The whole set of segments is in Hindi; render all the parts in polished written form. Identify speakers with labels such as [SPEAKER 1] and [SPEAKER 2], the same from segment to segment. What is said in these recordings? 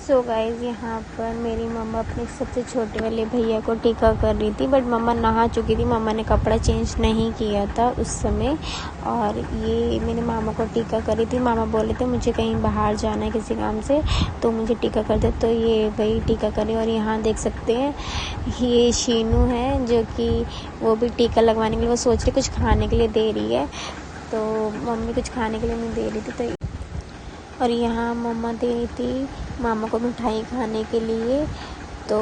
[SPEAKER 1] सो गाइज़, यहाँ पर मेरी मम्मा अपने सबसे छोटे वाले भैया को टीका कर रही थी, बट मम्मा नहा चुकी थी। मम्मा ने कपड़ा चेंज नहीं किया था उस समय। और ये मेरे मामा को टीका कर रही थी। मामा बोले थे मुझे कहीं बाहर जाना है किसी काम से, तो मुझे टीका कर दे। तो ये वही टीका करे। और यहाँ देख सकते हैं ये शीनू है, जो कि वो भी टीका लगवाने के लिए वो सोच रही कुछ खाने के लिए दे रही है। तो मम्मी कुछ खाने के लिए नहीं दे रही थी। तो और यहाँ मम्मा दे रही थी मामा को मिठाई खाने के लिए। तो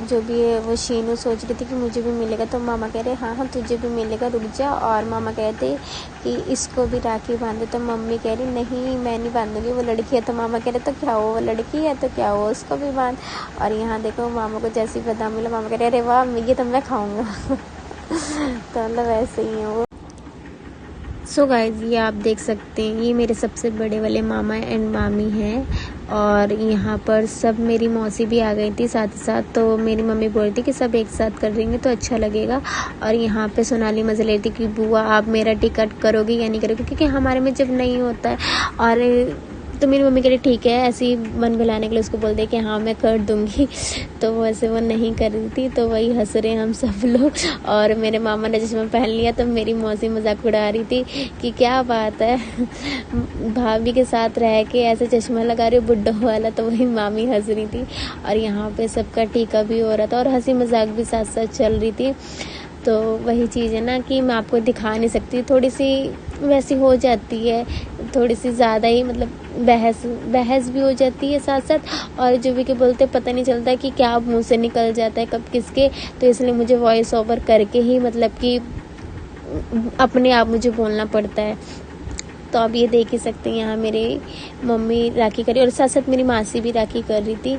[SPEAKER 1] जो भी है वो शीनू सोच रही थी कि मुझे भी मिलेगा। तो मामा कह रहे हाँ हाँ तुझे भी मिलेगा, रुक जा। और मामा कहते कि इसको भी राखी बांधे। तो मम्मी कह रही नहीं मैं नहीं बांधूंगी, वो लड़की है। तो मामा कह रहे तो क्या हो, वो लड़की है तो क्या हो, उसको भी बांध। और यहाँ देखो मामा को जैसे ही बादाम मिला, मामा कह रहे अरे वाह ये तो मैं खाऊंगा। तो मतलब ऐसे ही है वो। सो गाइज़, ये आप देख सकते हैं ये मेरे सबसे बड़े वाले मामा एंड मामी हैं। और यहाँ पर सब मेरी मौसी भी आ गई थी साथ ही साथ। तो मेरी मम्मी बोल रही थी कि सब एक साथ कर देंगे तो अच्छा लगेगा। और यहाँ पे सोनाली मज़े ले रही थी कि बुआ आप मेरा टिकट करोगी या नहीं करोगी, क्योंकि हमारे में जब नहीं होता है। और तो मेरी मम्मी कह रही ठीक है, ऐसे ही मन बहलाने के लिए उसको बोल दे कि हाँ मैं कर दूँगी। तो वैसे वो नहीं कर रही थी। तो वही हंस रहे हम सब लोग। और मेरे मामा ने चश्मा पहन लिया तो मेरी मौसी मजाक उड़ा रही थी कि क्या बात है, भाभी के साथ रह के ऐसे चश्मा लगा रही हो बुड्ढो वाला। तो वही मामी हंस रही थी। और यहाँ पे सबका टीका भी हो रहा था और हंसी मजाक भी साथ साथ चल रही थी। तो वही चीज़ है ना कि मैं आपको दिखा नहीं सकती, थोड़ी सी वैसी हो जाती है, थोड़ी सी ज़्यादा ही मतलब बहस भी हो जाती है साथ साथ। और जो भी के बोलते पता नहीं चलता कि क्या मुंह से निकल जाता है कब किसके। तो इसलिए मुझे वॉइस ओवर करके ही मतलब कि अपने आप मुझे बोलना पड़ता है। तो आप ये देख ही सकते हैं यहाँ मेरे मम्मी राखी कर रही और साथ साथ मेरी मासी भी राखी कर रही थी,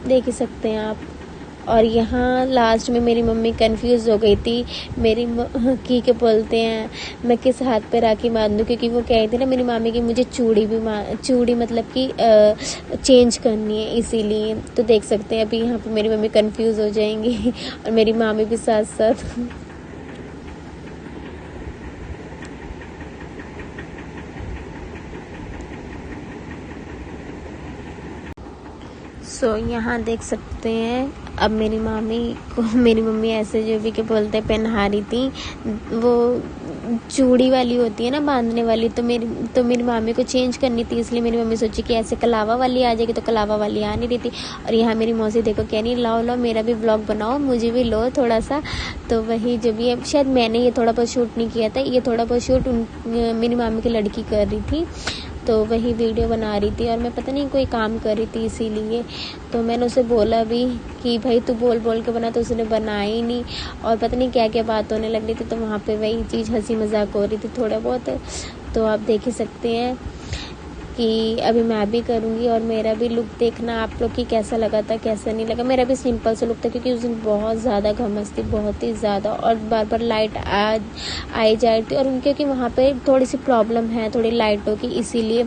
[SPEAKER 1] देख ही सकते हैं आप। और यहाँ लास्ट में मेरी मम्मी कंफ्यूज हो गई थी मेरी की के बोलते हैं मैं किस हाथ पे राखी बांध दूँ, क्योंकि वो कह रही थी ना मेरी मामी की मुझे चूड़ी मतलब कि चेंज करनी है इसीलिए। तो देख सकते हैं अभी यहाँ पे मेरी मम्मी कंफ्यूज हो जाएंगी और मेरी मामी भी साथ साथ। सो यहाँ देख सकते हैं अब मेरी मामी को मेरी मम्मी ऐसे जो भी के बोलते हैं पहना रही थी, वो चूड़ी वाली होती है ना बांधने वाली। तो मेरी मामी को चेंज करनी थी, इसलिए मेरी मम्मी सोची कि ऐसे कलावा वाली आ जाएगी। तो कलावा वाली आ नहीं रही थी। और यहाँ मेरी मौसी देखो कह रही लाओ लाओ मेरा भी ब्लॉग बनाओ, मुझे भी लो थोड़ा सा। तो वही जो भी है, शायद मैंने ये थोड़ा बहुत शूट नहीं किया था, ये थोड़ा बहुत शूट मेरी मामी की लड़की कर रही थी। तो वही वीडियो बना रही थी और मैं पता नहीं कोई काम कर रही थी इसीलिए। तो मैंने उसे बोला भी कि भाई तू बोल बोल के बना, तो उसने बनाया ही नहीं। और पता नहीं क्या क्या बात होने लग रही थी। तो वहाँ पे वही चीज़ हंसी मजाक हो रही थी थोड़ा बहुत। तो आप देख ही सकते हैं कि अभी मैं भी करूँगी और मेरा भी लुक देखना आप लोग की कैसा लगा था कैसा नहीं लगा। मेरा भी सिंपल सा लुक था, क्योंकि उस दिन बहुत ज़्यादा घमस थी, बहुत ही ज़्यादा। और बार बार लाइट आई जा रही थी, और क्योंकि वहाँ पे थोड़ी सी प्रॉब्लम है थोड़ी लाइटों की इसीलिए।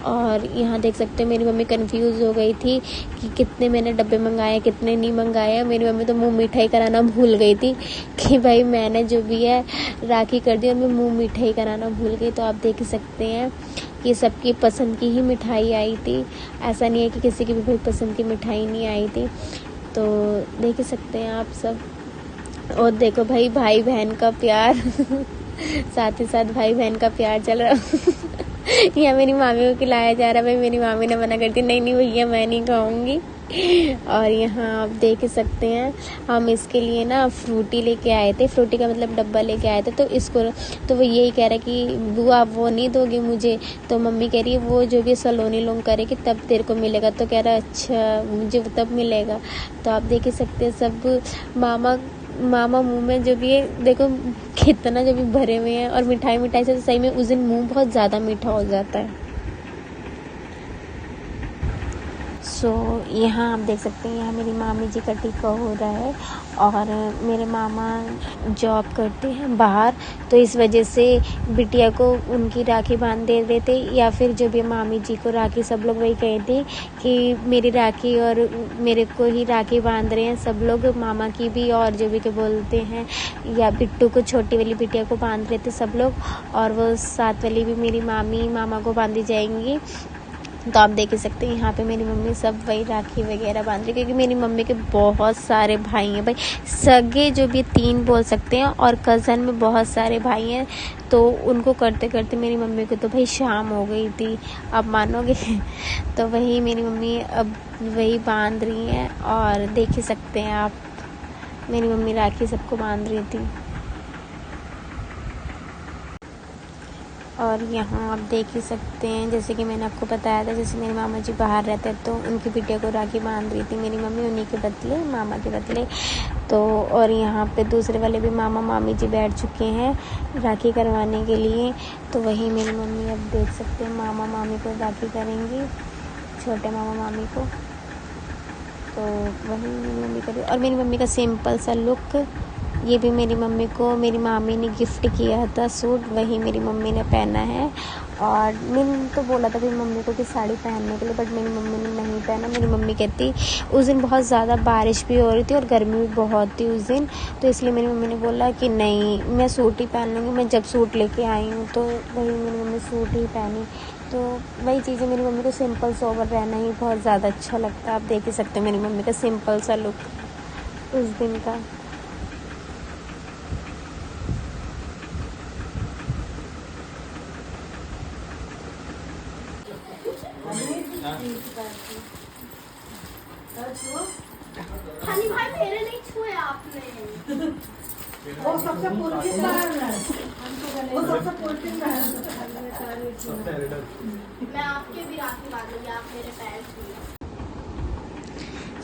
[SPEAKER 1] और यहाँ देख सकते हैं मेरी मम्मी कंफ्यूज हो गई थी कि कितने मैंने डब्बे मंगाए कितने नहीं मंगाए। मेरी मम्मी तो मुँह मिठाई कराना भूल गई थी कि भाई मैंने जो भी है राखी कर दी और मैं मुँह मिठाई कराना भूल गई। तो आप देख ही सकते हैं कि सबकी पसंद की ही मिठाई आई थी, ऐसा नहीं है कि किसी की भी भाई पसंद की मिठाई नहीं आई थी। तो देख ही सकते हैं आप सब। और देखो भाई भाई बहन का प्यार साथ ही साथ भाई बहन का प्यार चल रहा। यहाँ मेरी मामी को खिलाया जा रहा है। भाई मेरी मामी ने मना कर दी, नहीं नहीं भैया मैं नहीं खाऊंगी। और यहाँ आप देख सकते हैं हम इसके लिए ना फ्रूटी लेके आए थे, फ्रूटी का मतलब डब्बा लेके आए थे। तो इसको तो वो यही कह रहा है कि बुआ आप वो नहीं दोगे मुझे। तो मम्मी कह रही है वो जो भी सलोनी लोग करेगी तब तेरे को मिलेगा। तो कह रहा है अच्छा मुझे तब मिलेगा। तो आप देख ही सकते हैं सब मामा मुंह में जो भी है देखो कितना जो भी भरे हुए हैं। और मिठाई से सही में उस दिन मुंह बहुत ज़्यादा मीठा हो जाता है। सो यहाँ आप देख सकते हैं यहाँ मेरी मामी जी का टीका हो रहा है। और मेरे मामा जॉब करते हैं बाहर, तो इस वजह से बिटिया को उनकी राखी बांध दे रहे थे। या फिर जो भी मामी जी को राखी सब लोग वही कहे थे कि मेरी राखी और मेरे को ही राखी बांध रहे हैं सब लोग, मामा की भी और जो भी के बोलते हैं या बिट्टू को छोटी वाली बिटिया को बांध रहे थे सब लोग। और वो साथ वाली भी मेरी मामी मामा को बांधी जाएंगी। तो आप देख ही सकते हैं यहाँ पे मेरी मम्मी सब वही राखी वगैरह बांध रही, क्योंकि मेरी मम्मी के बहुत सारे भाई हैं भाई, सगे जो भी 3 बोल सकते हैं, और कज़न में बहुत सारे भाई हैं। तो उनको करते करते मेरी मम्मी को तो भाई शाम हो गई थी, आप मानोगे। तो वही मेरी मम्मी अब वही बांध रही हैं, और देख ही सकते हैं आप, मेरी मम्मी राखी सबको बांध रही थी। और यहाँ आप देख ही सकते हैं, जैसे कि मैंने आपको बताया था, जैसे मेरे मामा जी बाहर रहते हैं तो उनकी बिटिया को राखी बांध रही थी मेरी मम्मी, उन्हीं के बदले, मामा के बदले। तो और यहाँ पे दूसरे वाले भी मामा मामी जी बैठ चुके हैं राखी करवाने के लिए। तो वही मेरी मम्मी अब देख सकते हैं मामा मामी को राखी करेंगी, छोटे मामा मामी को। तो वही मेरी मम्मी करी, और मेरी मम्मी का सिंपल सा लुक, ये भी मेरी मम्मी को मेरी मामी ने गिफ्ट किया था सूट, वही मेरी मम्मी ने पहना है। और मैंने तो बोला था मेरी मम्मी को कि साड़ी पहनने के लिए, बट मेरी मम्मी ने नहीं पहना। मेरी मम्मी कहती, उस दिन बहुत ज़्यादा बारिश भी हो रही थी और गर्मी भी बहुत थी उस दिन, तो इसलिए मेरी मम्मी ने बोला कि नहीं, मैं सूट ही पहन लूँगी। मैं जब सूट लेके आई हूँ तो वही मेरी मम्मी सूट ही पहनी। तो वही चीज़ें, मेरी मम्मी को सिंपल सोबर रहना ही बहुत ज़्यादा अच्छा लगता है। आप देख ही सकते हैं मेरी मम्मी का सिंपल सा लुक उस दिन का।
[SPEAKER 2] हनी भाई मेरे नहीं छुए आपने।
[SPEAKER 3] वो सबसे पुरकिन है, वो सबसे पुरकिन है।
[SPEAKER 2] मैं आपके भी राखी बांधूंगी, आप मेरे पैर छुए।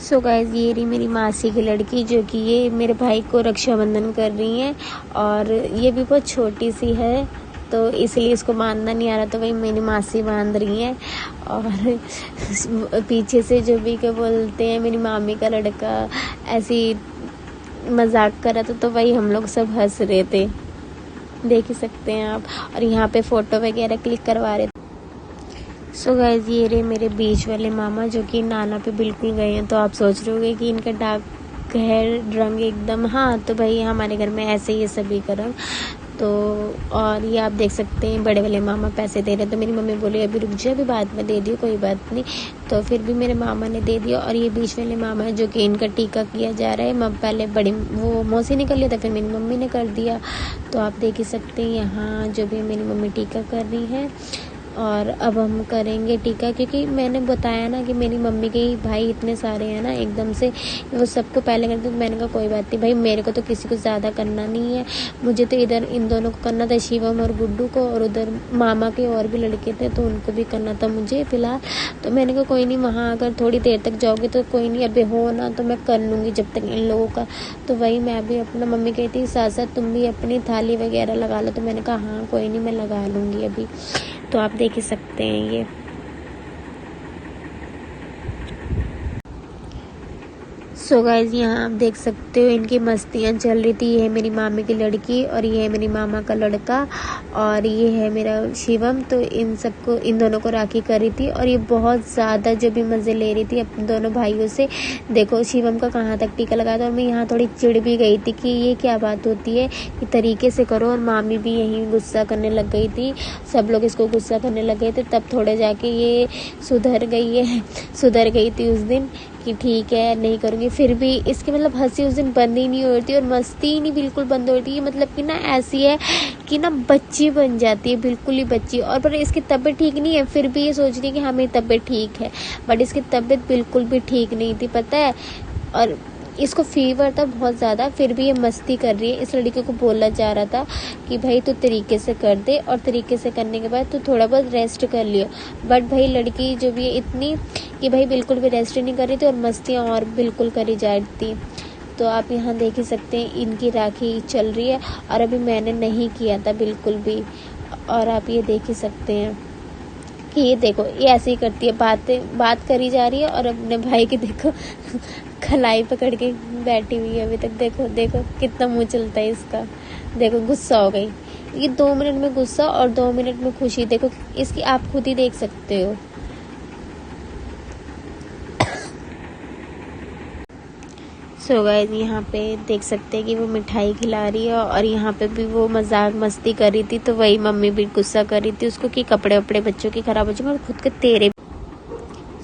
[SPEAKER 1] सो गाइस, ये रही मेरी मासी की लड़की, जो कि ये मेरे भाई को रक्षाबंधन कर रही हैं, और ये भी बहुत छोटी सी है, तो इसलिए इसको बांधना नहीं आ रहा, तो वही मेरी मासी बांध रही हैं। और पीछे से जो भी क्या बोलते हैं, मेरी मामी का लड़का ऐसी मजाक कर रहा था, तो वही हम लोग सब हंस रहे थे, देख ही सकते हैं आप। और यहाँ पे फ़ोटो वगैरह क्लिक करवा रहे थे। सो गाइस, ये रहे मेरे बीच वाले मामा, जो कि नाना पे बिल्कुल गए हैं। तो आप सोच रहे होगे कि इनका डार्क हेयर रंग एकदम, हाँ, तो भाई हमारे घर में ऐसे ही है सभी का रंग। तो और ये आप देख सकते हैं बड़े वाले मामा पैसे दे रहे हैं, तो मेरी मम्मी बोली अभी रुक जाओ, अभी बाद में दे दियो, कोई बात नहीं। तो फिर भी मेरे मामा ने दे दिया। और ये बीच वाले मामा है, जो कि इनका टीका किया जा रहा है। पहले बड़ी वो मौसी ने कर लिया था, फिर मेरी मम्मी ने कर दिया। तो आप देख ही सकते हैं यहाँ जो भी मेरी मम्मी टीका कर रही है। और अब हम करेंगे टीका, क्योंकि मैंने बताया ना कि मेरी मम्मी के ही भाई इतने सारे हैं ना, एकदम से वो सबको पहले करते। तो मैंने कहा कोई बात नहीं भाई, मेरे को तो किसी को ज़्यादा करना नहीं है, मुझे तो इधर इन दोनों को करना था, शिवम और गुड्डू को, और उधर मामा के और भी लड़के थे तो उनको भी करना था मुझे फ़िलहाल। तो मैंने कहा कोई नहीं, वहाँ अगर थोड़ी देर तक जाओगे तो कोई नहीं, अभी हो ना तो मैं कर लूँगी जब तक इन लोगों का। तो वही मैं भी अपना, मम्मी कहती साथ साथ तुम भी अपनी थाली वगैरह लगा लो, तो मैंने कहा हाँ कोई नहीं, मैं लगा लूँगी अभी। तो आप देख ही सकते हैं ये। सो गाइस, यहाँ आप देख सकते हो इनकी मस्तियाँ चल रही थी। ये है मेरी मामी की लड़की, और ये है मेरी मामा का लड़का, और ये है मेरा शिवम। तो इन सबको, इन दोनों को राखी करी थी, और ये बहुत ज़्यादा जो भी मज़े ले रही थी अपने दोनों भाइयों से। देखो शिवम का कहाँ तक टीका लगाया था, और मैं यहाँ थोड़ी चिढ़ भी गई थी कि ये क्या बात होती है कि तरीके से करो। और मामी भी यहीं गुस्सा करने लग गई थी, सब लोग इसको गुस्सा करने लग गए थे, तब थोड़े जाके ये सुधर गई थी उस दिन कि ठीक है नहीं करूँगी। फिर भी इसकी मतलब हंसी उस दिन बंद ही नहीं हो रही थी, और मस्ती ही नहीं बिल्कुल बंद हो रही थी। ये मतलब कि ना ऐसी है कि ना बच्ची बन जाती है, बिल्कुल ही बच्ची। और पर इसकी तबीयत ठीक नहीं है, फिर भी ये सोच रही है कि हाँ मेरी तबीयत ठीक है, बट इसकी तबीयत बिल्कुल भी ठीक नहीं थी, पता है। और इसको फीवर था बहुत ज़्यादा, फिर भी ये मस्ती कर रही है। इस लड़की को बोला जा रहा था कि भाई तू तरीके से कर दे, और तरीके से करने के बाद तू थोड़ा बहुत रेस्ट कर लियो, बट भाई लड़की जो भी है इतनी कि भाई बिल्कुल भी रेस्ट नहीं कर रही थी, और मस्तियाँ और बिल्कुल करी जा रही थी। तो आप यहाँ देख ही सकते हैं इनकी राखी चल रही है, और अभी मैंने नहीं किया था बिल्कुल भी। और आप ये देख ही सकते हैं कि ये देखो, ये ऐसे ही करती है, बात करी जा रही है, और अपने भाई की देखो खलाई पकड़ के बैठी हुई है अभी तक। देखो कितना मुंह चलता है इसका, देखो गुस्सा हो गई ये 2 मिनट में गुस्सा और 2 मिनट में खुशी, देखो इसकी, आप खुद ही देख सकते हो। सो गाइस, यहाँ पे देख सकते हैं कि वो मिठाई खिला रही है, और यहाँ पे भी वो मजाक मस्ती कर रही थी। तो वही मम्मी भी गुस्सा कर रही थी उसको कि कपड़े वपड़े बच्चों के खराब हो जाएंगे, और खुद के तेरे।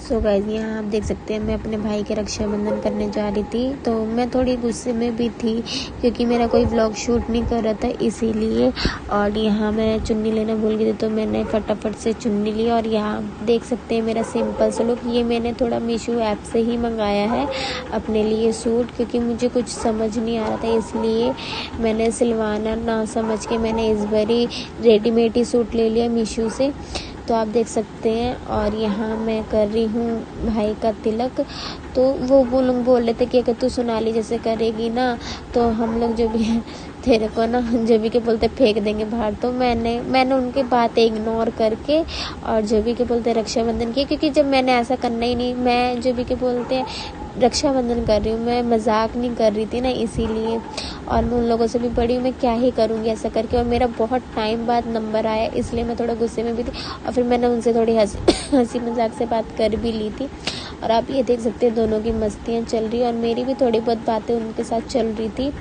[SPEAKER 1] सो गाइस यहाँ आप देख सकते हैं मैं अपने भाई के रक्षाबंधन करने जा रही थी, तो मैं थोड़ी गुस्से में भी थी क्योंकि मेरा कोई व्लॉग शूट नहीं कर रहा था इसीलिए। और यहाँ मैं चुन्नी लेना भूल गई थी, तो मैंने फटाफट से चुन्नी ली। और यहाँ देख सकते हैं मेरा सिंपल सा लुक, ये मैंने थोड़ा मीशो ऐप से ही मंगाया है अपने लिए सूट, क्योंकि मुझे कुछ समझ नहीं आ रहा था, इसलिए मैंने सिलवाना ना समझ के मैंने इस बार ही रेडीमेड ही सूट ले लिया मीशो से। तो आप देख सकते हैं। और यहाँ मैं कर रही हूँ भाई का तिलक, तो वो लोग बोल रहे थे कि अगर तू सोनाली जैसे करेगी ना तो हम लोग जो भी है तेरे को ना जो भी के बोलते फेंक देंगे बाहर। तो मैंने उनकी बातें इग्नोर करके और जो भी के बोलते रक्षाबंधन किया, क्योंकि जब मैंने ऐसा करना ही नहीं, मैं जो भी के बोलते रक्षाबंधन कर रही हूँ, मैं मजाक नहीं कर रही थी ना इसीलिए। और मैं उन लोगों से भी बड़ी हूँ, मैं क्या ही करूँगी ऐसा करके। और मेरा बहुत टाइम बाद नंबर आया इसलिए मैं थोड़ा गुस्से में भी थी, और फिर मैंने उनसे थोड़ी हंसी मजाक से बात कर भी ली थी। और आप ये देख सकते हैं दोनों की मस्तियाँ चल रही और मेरी भी थोड़ी बहुत बातें उनके साथ चल रही थी,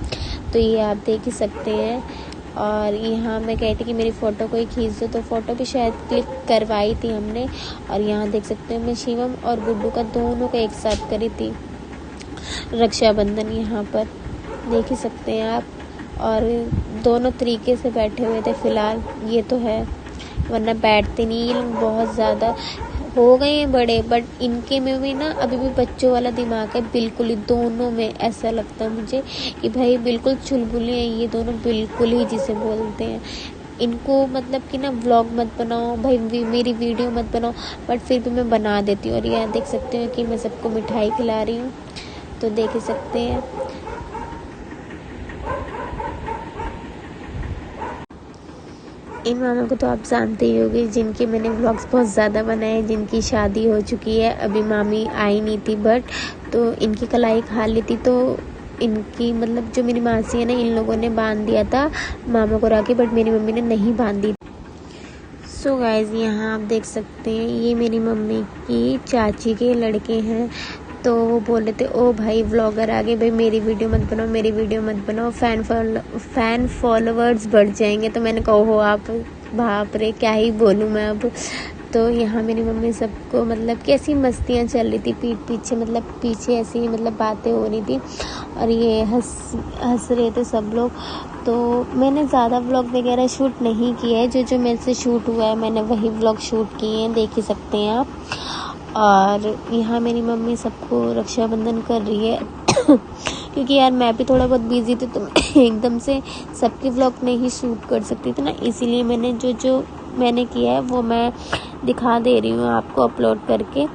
[SPEAKER 1] तो ये आप देख ही सकते हैं। और यहाँ मैं कह थी कि मेरी फ़ोटो कोई खींच दो, तो फ़ोटो भी शायद क्लिक करवाई थी हमने। और यहाँ देख सकते हैं मैं शिवम और गुड्डू का दोनों का एक साथ करी थी रक्षाबंधन, यहाँ पर देख ही सकते हैं आप। और दोनों तरीके से बैठे हुए थे फ़िलहाल, ये तो है, वरना बैठते नहीं। ये लोग बहुत ज़्यादा हो गए हैं बड़े, बट इनके में भी ना अभी भी बच्चों वाला दिमाग है बिल्कुल ही, दोनों में ऐसा लगता है मुझे कि भाई बिल्कुल चुलबुले हैं ये दोनों, बिल्कुल ही जिसे बोलते हैं। इनको मतलब कि ना व्लॉग मत बनाओ भाई, मेरी वीडियो मत बनाओ, बट फिर भी मैं बना देती हूँ। और यहाँ देख सकते हो कि मैं सबको मिठाई खिला रही हूँ, तो देख ही सकते हैं। इन मामा को तो आप जानते ही होंगे, जिनके मैंने व्लॉग्स बहुत ज़्यादा बनाए, जिनकी शादी हो चुकी है, अभी मामी आई नहीं थी बट तो इनकी कलाई खा ली थी, तो इनकी मतलब जो मेरी मासी है ना, इन लोगों ने बांध दिया था मामा को राखी, बट मेरी मम्मी ने नहीं बांधी। सो गाइस यहाँ आप देख सकते हैं ये मेरी मम्मी की चाची के लड़के हैं, तो वो बोल रहे थे ओ भाई व्लॉगर आ गए भाई, मेरी वीडियो मत बनाओ, मेरी वीडियो मत बनाओ, फ़ैन फॉलोवर्स बढ़ जाएंगे। तो मैंने कहा हो आप, बाप रे क्या ही बोलूँ मैं अब। तो यहाँ मेरी मम्मी सबको मतलब कैसी मस्तियाँ चल रही थी पीठ पीछे, मतलब पीछे ऐसी मतलब बातें हो रही थी, और ये हंस रहे थे सब लोग। तो मैंने ज़्यादा व्लॉग वगैरह शूट नहीं किया है, जो मेरे से शूट हुआ है मैंने वही व्लॉग शूट किए हैं, देख ही सकते हैं आप। और यहाँ मेरी मम्मी सबको रक्षाबंधन कर रही है क्योंकि यार मैं भी थोड़ा बहुत बिजी थी, तो मैं एकदम से सबके व्लॉग नहीं शूट कर सकती थी ना, इसीलिए मैंने जो मैंने किया है वो मैं दिखा दे रही हूँ आपको अपलोड करके।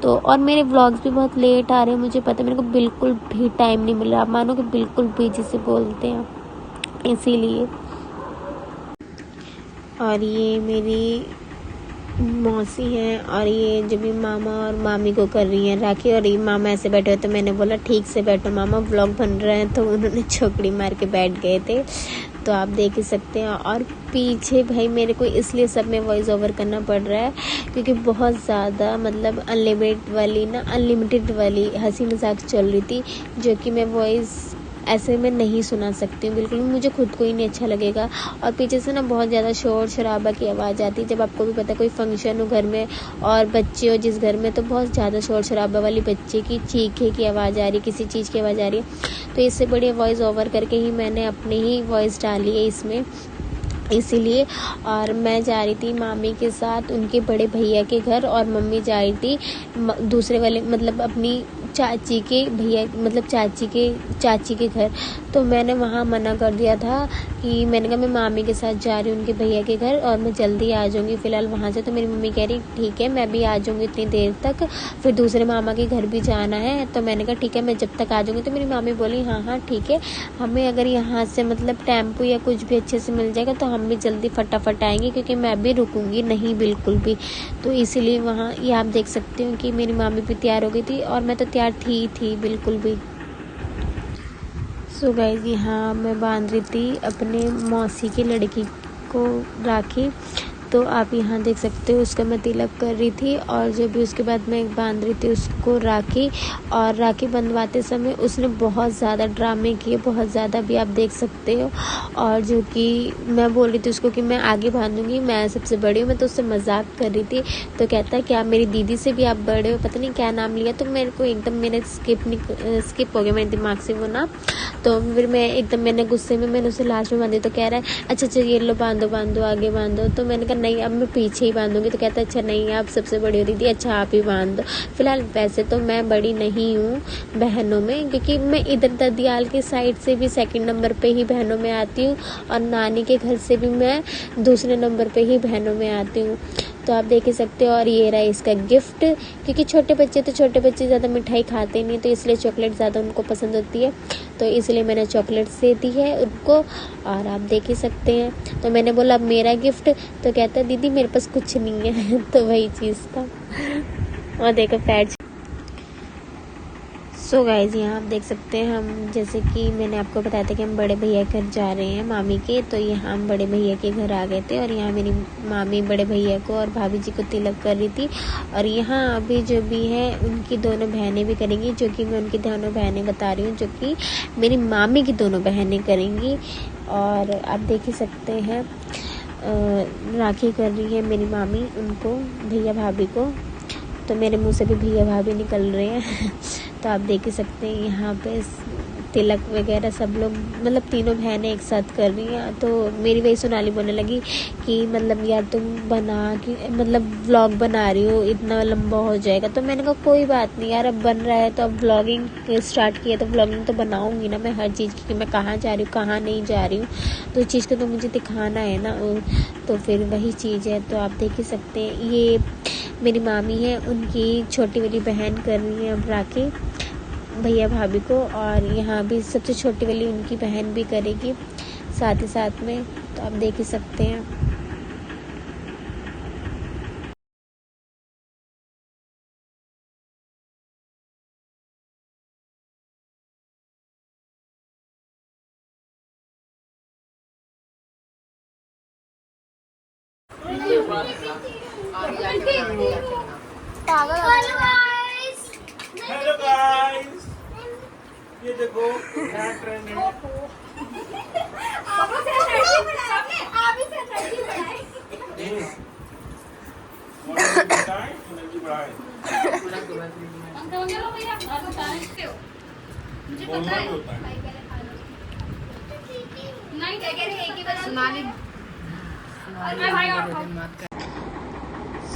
[SPEAKER 1] तो और मेरे व्लॉग्स भी बहुत लेट आ रहे हैं, मुझे पता है, मेरे को बिल्कुल भी टाइम नहीं मिल रहा, आप मानो कि बिल्कुल बिजी से बोलते हैं इसीलिए। और ये मेरी मौसी हैं, और ये जब भी मामा और मामी को कर रही हैं राखी, और ये मामा ऐसे बैठे हुए, तो मैंने बोला ठीक से बैठो मामा, व्लॉग बन रहे हैं, तो उन्होंने चौकड़ी मार के बैठ गए थे, तो आप देख ही सकते हैं। और पीछे भाई मेरे को इसलिए सब में वॉइस ओवर करना पड़ रहा है क्योंकि बहुत ज़्यादा मतलब अनलिमिटेड वाली हंसी मजाक चल रही थी, जो कि मैं वॉइस ऐसे में नहीं सुना सकती हूँ बिल्कुल, मुझे खुद को ही नहीं अच्छा लगेगा। और पीछे से ना बहुत ज़्यादा शोर शराबा की आवाज़ आती है, जब आपको भी पता है कोई फंक्शन हो घर में और बच्चे हो जिस घर में, तो बहुत ज़्यादा शोर शराबा वाली बच्चे की चीखे की आवाज़ आ रही है, किसी चीज़ की आवाज़ आ रही है, तो इससे बढ़िया वॉइस ओवर करके ही मैंने अपनी ही वॉइस डाली है इसमें, इसीलिए। और मैं जा रही थी मामी के साथ उनके बड़े भैया के घर, और मम्मी जा रही थी दूसरे वाले मतलब अपनी चाची के भैया मतलब चाची के घर। तो मैंने वहाँ मना कर दिया था कि मैंने कहा मैं मामी के साथ जा रही हूँ उनके भैया के घर, और मैं जल्दी आ जाऊँगी फ़िलहाल वहाँ से। तो मेरी मम्मी कह रही ठीक है मैं भी आ जाऊँगी इतनी देर तक, फिर दूसरे मामा के घर भी जाना है। तो मैंने कहा ठीक है मैं जब तक आ जाऊँगी। तो मेरी मामी बोली हाँ ठीक है, हमें अगर यहाँ से मतलब टेम्पो या कुछ भी अच्छे से मिल जाएगा तो हम भी जल्दी फटाफट आएंगे, क्योंकि मैं भी रुकूंगी नहीं बिल्कुल भी। तो इसीलिए वहाँ ये आप देख सकते हो कि मेरी मामी भी तैयार हो गई थी, और मैं तो तैयार थी बिल्कुल भी। सो गाइस यहाँ मैं बांध रही थी अपने मौसी की लड़की को राखी, तो आप यहाँ देख सकते हो उसका मैं तिलक कर रही थी। और जो भी उसके बाद मैं बांध रही थी उसको राखी, और राखी बंधवाते समय उसने बहुत ज़्यादा ड्रामे किए, बहुत ज़्यादा भी आप देख सकते हो। और जो कि मैं बोल रही थी उसको कि मैं आगे बांधूंगी, मैं सबसे बड़ी हूँ, मैं तो उससे मजाक कर रही थी। तो कहता है कि आप मेरी दीदी से भी आप बड़े हो, पता नहीं क्या नाम लिया। तो मेरे को एकदम मेरे स्किप हो गया मेरे दिमाग से वो ना। तो फिर मैं एकदम मैंने गुस्से में मैंने उसे लास्ट में बांधी। तो कह रहा है अच्छा ये लो बांधो आगे बांधो। तो मैंने कहा नहीं अब मैं पीछे ही बांधूंगी। तो कहता है अच्छा नहीं आप सबसे बड़ी हो दीदी, अच्छा आप ही बांध दो। फिलहाल वैसे तो मैं बड़ी नहीं हूँ बहनों में, क्योंकि मैं इधर ददियाल के साइड से भी सेकंड नंबर पे ही बहनों में आती हूँ, और नानी के घर से भी मैं दूसरे नंबर पे ही बहनों में आती हूँ। तो आप देख ही सकते हो। और ये रहा इसका गिफ्ट, क्योंकि छोटे बच्चे ज़्यादा मिठाई खाते नहीं, तो इसलिए चॉकलेट ज़्यादा उनको पसंद होती है, तो इसलिए मैंने चॉकलेट से दी है उनको। और आप देख ही सकते हैं। तो मैंने बोला अब मेरा गिफ्ट। तो कहता है दीदी मेरे पास कुछ नहीं है। तो वही चीज़ था। और देखो पैर। सो गाइज यहाँ आप देख सकते हैं, हम जैसे कि मैंने आपको बताया था कि हम बड़े भैया के घर जा रहे हैं मामी के। तो यहाँ हम बड़े भैया के घर आ गए थे, और यहाँ मेरी मामी बड़े भैया को और भाभी जी को तिलक कर रही थी। और यहाँ अभी जो भी है उनकी दोनों बहनें भी करेंगी, जो कि मैं उनकी दोनों बहनें बता रही हूँ, जो कि मेरी मामी की दोनों बहनें करेंगी। और आप देख ही सकते हैं राखी कर रही है मेरी मामी उनको, भैया भाभी को। तो मेरे मुंह से भी भैया भाभी निकल रहे हैं। तो आप देख ही सकते हैं यहाँ पे तिलक वगैरह सब लोग, मतलब तीनों बहनें एक साथ कर रही हैं। तो मेरी वही सोनाली बोलने लगी कि मतलब यार तुम बना कि मतलब व्लॉग बना रही हो, इतना लंबा हो जाएगा। तो मैंने कहा कोई बात नहीं यार, अब बन रहा है तो अब व्लॉगिंग स्टार्ट किया तो व्लॉगिंग तो बनाऊंगी ना मैं हर चीज़ की, कि मैं कहाँ जा रही हूँ कहाँ नहीं जा रही हूँ, तो चीज़ को तो मुझे दिखाना है ना। तो फिर वही चीज़ है। तो आप देख ही सकते हैं ये मेरी मामी है, उनकी छोटी वाली बहन कर रही है अब राखी भैया भाभी को। और यहाँ भी सबसे छोटी वाली उनकी बहन भी करेगी साथ ही साथ में। तो आप देख ही सकते हैं।
[SPEAKER 4] हेलो गाइस, ये देखो नया ट्रेंड है।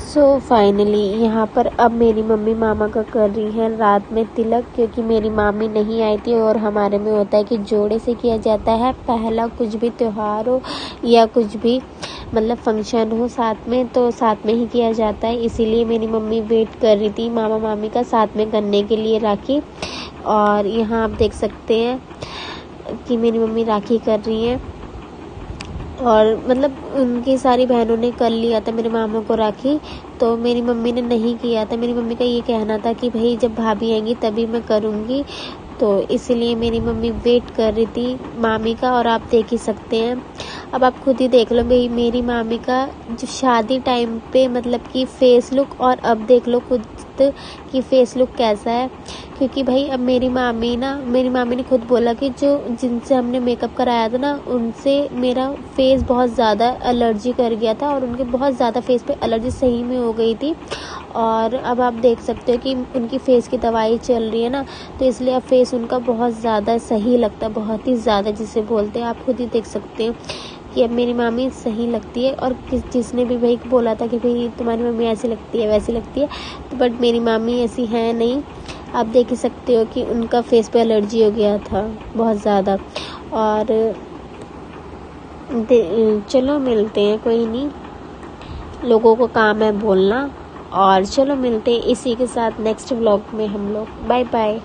[SPEAKER 1] सो फाइनली यहाँ पर अब मेरी मम्मी मामा का कर रही है रात में तिलक, क्योंकि मेरी मामी नहीं आई थी। और हमारे में होता है कि जोड़े से किया जाता है, पहला कुछ भी त्यौहार हो या कुछ भी मतलब फंक्शन हो साथ में, तो साथ में ही किया जाता है। इसीलिए मेरी मम्मी वेट कर रही थी मामा मामी का साथ में करने के लिए राखी। और यहाँ आप देख सकते हैं कि मेरी मम्मी राखी कर रही है, और मतलब उनकी सारी बहनों ने कर लिया था मेरे मामा को राखी, तो मेरी मम्मी ने नहीं किया था। मेरी मम्मी का ये कहना था कि भाई जब भाभी आएंगी तभी मैं करूँगी, तो इसलिए मेरी मम्मी वेट कर रही थी मामी का। और आप देख ही सकते हैं, अब आप खुद ही देख लो भाई मेरी मामी का जो शादी टाइम पे मतलब कि फेस लुक, और अब देख लो खुद कि फेस लुक कैसा है। क्योंकि भाई अब मेरी मामी ने खुद बोला कि जो जिनसे हमने मेकअप कराया था ना, उनसे मेरा फेस बहुत ज़्यादा एलर्जी कर गया था, और उनके बहुत ज़्यादा फेस पे एलर्जी सही में हो गई थी। और अब आप देख सकते हो कि उनकी फेस की दवाई चल रही है ना, तो इसलिए अब फेस उनका बहुत ज़्यादा सही लगता है, बहुत ही ज़्यादा जिसे बोलते हैं। आप खुद ही देख सकते हो कि अब मेरी मामी सही लगती है। और जिसने भी भाई बोला था कि भाई तुम्हारी मम्मी ऐसी लगती है वैसी लगती है, तो बट मेरी मामी ऐसी है नहीं। आप देख ही सकते हो कि उनका फेस पे एलर्जी हो गया था बहुत ज़्यादा। और चलो मिलते हैं, कोई नहीं, लोगों को काम है बोलना। और चलो मिलते हैं इसी के साथ नेक्स्ट व्लॉग में हम लोग। Bye bye.